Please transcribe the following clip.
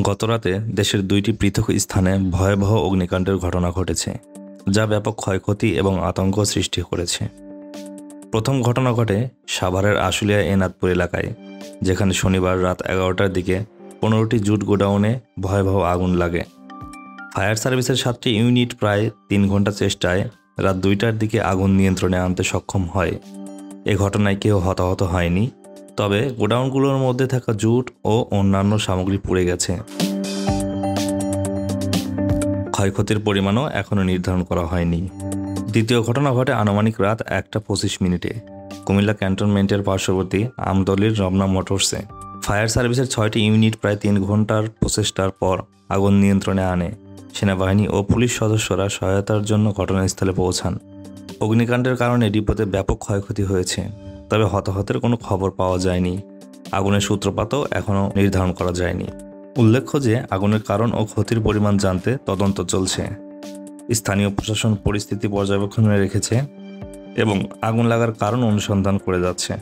গতরাতে দেশের দুইটি পৃথক স্থানে ভয়াবহ অগ্নিকাণ্ডের ঘটনা ঘটেছে, যা ব্যাপক ক্ষয়ক্ষতি এবং আতঙ্ক সৃষ্টি করেছে। প্রথম ঘটনা ঘটে সাভারের আশুলিয়া এনাদপুর এলাকায়, যেখানে শনিবার রাত 11টার দিকে 15টি জুট গোডাউনে ভয়াবহ আগুন লাগে। ফায়ার সার্ভিসের 7টি ইউনিট প্রায় 3 ঘন্টা চেষ্টায় রাত 2টার দিকে আগুন নিয়ন্ত্রণে আনতে সক্ষম হয়। এ ঘটনায় কেউ হতাহত হয়নি, তবে গোডাউনগুলোর মধ্যে থাকা জুট ও অন্যান্য সামগ্রী পুড়ে গেছে। ক্ষয়ক্ষতির পরিমাণও এখনও নির্ধারণ করা হয়নি। দ্বিতীয় ঘটনা ঘটে আনুমানিক রাত 1:25 কুমিল্লা ক্যান্টনমেন্টের পার্শ্ববর্তী আমতলীর রমনা মোটরসে। ফায়ার সার্ভিসের 6টি ইউনিট প্রায় 3 ঘন্টার প্রচেষ্টার পর আগুন নিয়ন্ত্রণে আনে। সেনাবাহিনী ও পুলিশ সদস্যরা সহায়তার জন্য ঘটনাস্থলে পৌঁছান। অগ্নিকাণ্ডের কারণে ডিপোতে ব্যাপক ক্ষয়ক্ষতি হয়েছে, তবে হতাহতের কোনো খবর পাওয়া যায়নি। আগুনের সূত্রপাতও এখনও নির্ধারণ করা যায়নি। উল্লেখ্য যে আগুনের কারণ ও ক্ষতির পরিমাণ জানতে তদন্ত চলছে। স্থানীয় প্রশাসন পরিস্থিতি পর্যবেক্ষণে রেখেছে এবং আগুন লাগার কারণ অনুসন্ধান করে যাচ্ছে।